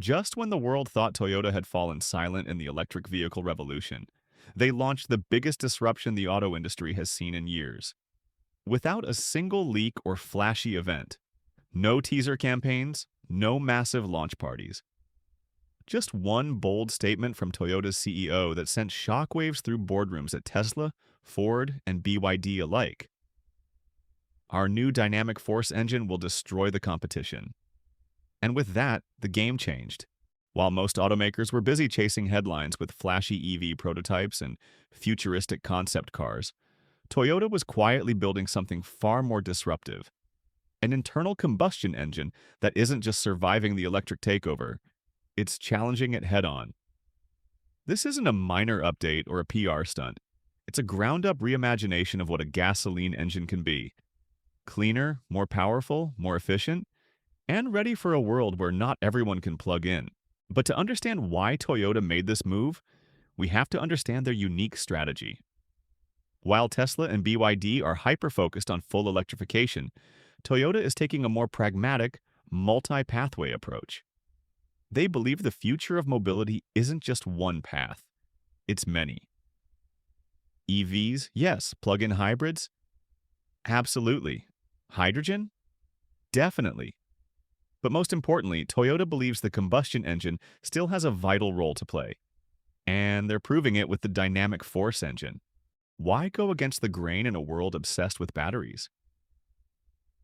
Just when the world thought Toyota had fallen silent in the electric vehicle revolution, they launched the biggest disruption the auto industry has seen in years. Without a single leak or flashy event, no teaser campaigns, no massive launch parties. Just one bold statement from Toyota's CEO that sent shockwaves through boardrooms at Tesla, Ford, and BYD alike. Our new dynamic force engine will destroy the competition. And with that, the game changed. While most automakers were busy chasing headlines with flashy EV prototypes and futuristic concept cars, Toyota was quietly building something far more disruptive. An internal combustion engine that isn't just surviving the electric takeover, it's challenging it head-on. This isn't a minor update or a PR stunt. It's a ground-up reimagination of what a gasoline engine can be. Cleaner, more powerful, more efficient, and ready for a world where not everyone can plug in. But to understand why Toyota made this move, we have to understand their unique strategy. While Tesla and BYD are hyper-focused on full electrification, Toyota is taking a more pragmatic, multi-pathway approach. They believe the future of mobility isn't just one path, it's many. EVs, yes. Plug-in hybrids? Absolutely. Hydrogen? Definitely. But most importantly, Toyota believes the combustion engine still has a vital role to play. And they're proving it with the dynamic force engine. Why go against the grain in a world obsessed with batteries?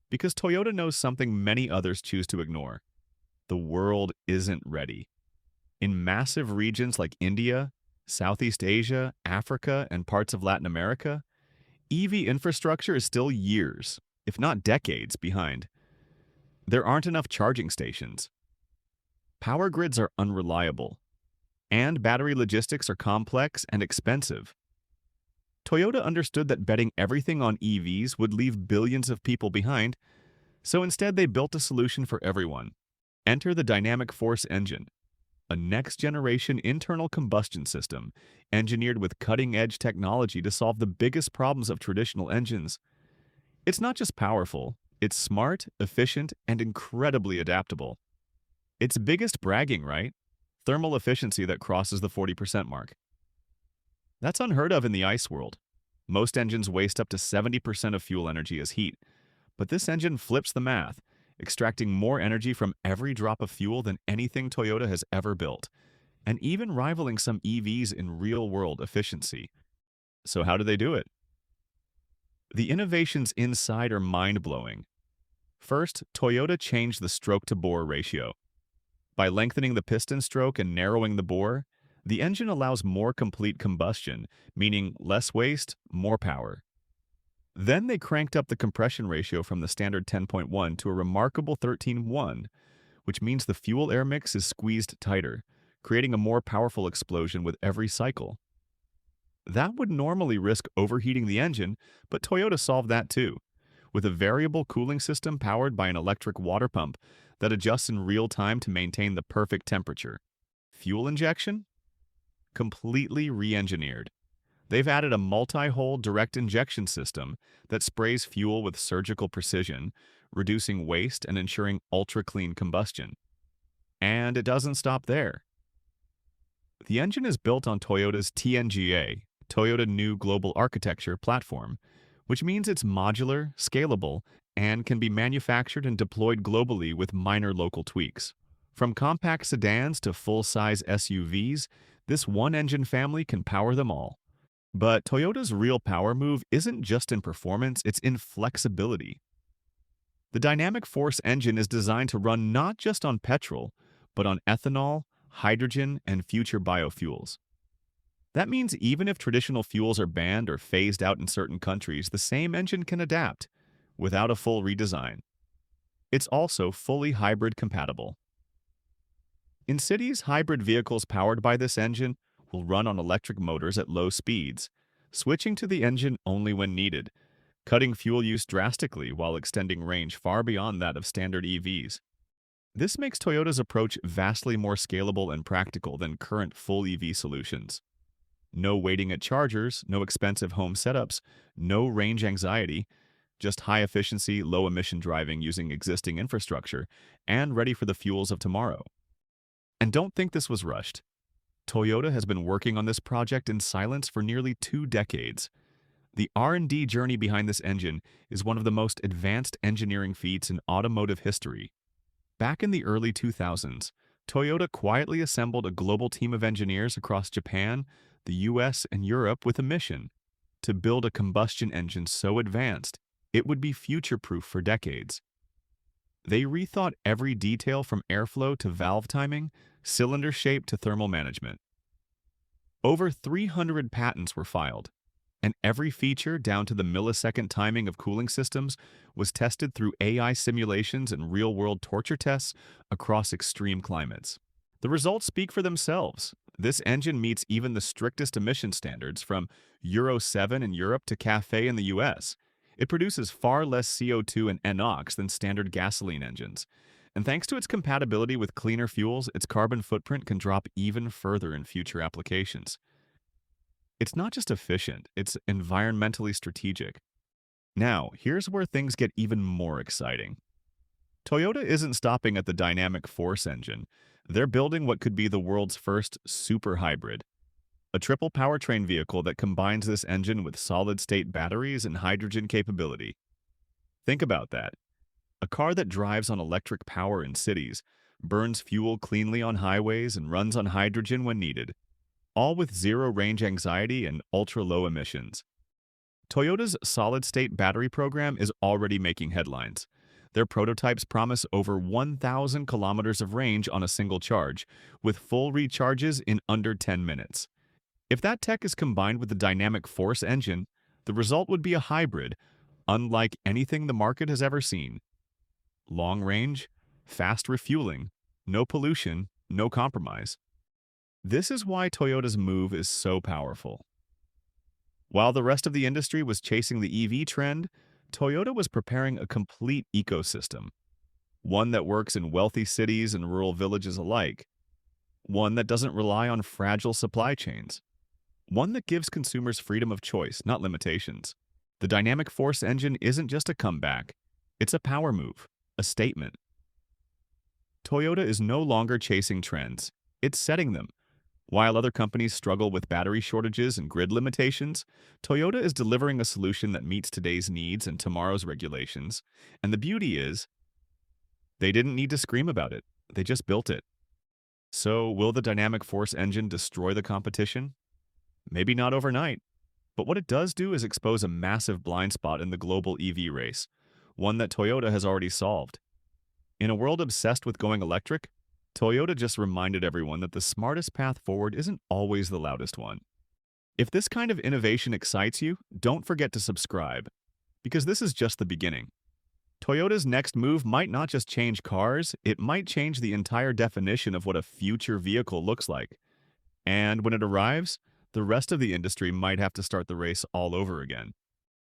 Because Toyota knows something many others choose to ignore. The world isn't ready. In massive regions like India, Southeast Asia, Africa, and parts of Latin America, EV infrastructure is still years, if not decades, behind. There aren't enough charging stations. Power grids are unreliable. And battery logistics are complex and expensive. Toyota understood that betting everything on EVs would leave billions of people behind, so instead they built a solution for everyone. Enter the dynamic force engine, a next-generation internal combustion system engineered with cutting-edge technology to solve the biggest problems of traditional engines. It's not just powerful, it's smart, efficient, and incredibly adaptable. Its biggest bragging, right? Thermal efficiency that crosses the 40% mark. That's unheard of in the ICE world. Most engines waste up to 70% of fuel energy as heat, but this engine flips the math, extracting more energy from every drop of fuel than anything Toyota has ever built, and even rivaling some EVs in real-world efficiency. So how do they do it? The innovations inside are mind-blowing. First, Toyota changed the stroke-to-bore ratio. By lengthening the piston stroke and narrowing the bore, the engine allows more complete combustion, meaning less waste, more power. Then they cranked up the compression ratio from the standard 10.1 to a remarkable 13.1, which means the fuel-air mix is squeezed tighter, creating a more powerful explosion with every cycle. That would normally risk overheating the engine, but Toyota solved that too, with a variable cooling system powered by an electric water pump that adjusts in real time to maintain the perfect temperature. Fuel injection? Completely re-engineered. They've added a multi-hole direct injection system that sprays fuel with surgical precision, reducing waste and ensuring ultra-clean combustion. And it doesn't stop there. The engine is built on Toyota's TNGA, Toyota New Global Architecture platform, which means it's modular, scalable, and can be manufactured and deployed globally with minor local tweaks. From compact sedans to full-size SUVs, this one-engine family can power them all. But Toyota's real power move isn't just in performance, it's in flexibility. The dynamic force engine is designed to run not just on petrol, but on ethanol, hydrogen, and future biofuels. That means even if traditional fuels are banned or phased out in certain countries, the same engine can adapt without a full redesign. It's also fully hybrid compatible. In cities, hybrid vehicles powered by this engine will run on electric motors at low speeds, switching to the engine only when needed, cutting fuel use drastically while extending range far beyond that of standard EVs. This makes Toyota's approach vastly more scalable and practical than current full EV solutions. No waiting at chargers, no expensive home setups, no range anxiety, just high-efficiency, low-emission driving using existing infrastructure, and ready for the fuels of tomorrow. And don't think this was rushed. Toyota has been working on this project in silence for nearly 2 decades. The R&D journey behind this engine is one of the most advanced engineering feats in automotive history. Back in the early 2000s, Toyota quietly assembled a global team of engineers across Japan, the US, and Europe with a mission to build a combustion engine so advanced it would be future-proof for decades. They rethought every detail from airflow to valve timing, cylinder shape to thermal management. Over 300 patents were filed, and every feature, down to the millisecond timing of cooling systems, was tested through AI simulations and real-world torture tests across extreme climates. The results speak for themselves. This engine meets even the strictest emission standards, from Euro 7 in Europe to CAFE in the US. It produces far less CO2 and NOx than standard gasoline engines. And thanks to its compatibility with cleaner fuels, its carbon footprint can drop even further in future applications. It's not just efficient, it's environmentally strategic. Now, here's where things get even more exciting. Toyota isn't stopping at the dynamic force engine. They're building what could be the world's first super hybrid, a triple powertrain vehicle that combines this engine with solid-state batteries and hydrogen capability. Think about that. A car that drives on electric power in cities, burns fuel cleanly on highways, and runs on hydrogen when needed, all with zero range anxiety and ultra-low emissions. Toyota's solid-state battery program is already making headlines. Their prototypes promise over 1,000 kilometers of range on a single charge, with full recharges in under 10 minutes. If that tech is combined with the dynamic force engine, the result would be a hybrid, unlike anything the market has ever seen. Long range, fast refueling, no pollution, no compromise. This is why Toyota's move is so powerful. While the rest of the industry was chasing the EV trend, Toyota was preparing a complete ecosystem, one that works in wealthy cities and rural villages alike, one that doesn't rely on fragile supply chains, one that gives consumers freedom of choice, not limitations. The dynamic force engine isn't just a comeback, it's a power move, a statement. Toyota is no longer chasing trends, it's setting them. While other companies struggle with battery shortages and grid limitations, Toyota is delivering a solution that meets today's needs and tomorrow's regulations. And the beauty is, they didn't need to scream about it, they just built it. So, will the dynamic force engine destroy the competition? Maybe not overnight, but what it does do is expose a massive blind spot in the global EV race, one that Toyota has already solved. In a world obsessed with going electric, Toyota just reminded everyone that the smartest path forward isn't always the loudest one. If this kind of innovation excites you, don't forget to subscribe, because this is just the beginning. Toyota's next move might not just change cars, it might change the entire definition of what a future vehicle looks like. And when it arrives, the rest of the industry might have to start the race all over again.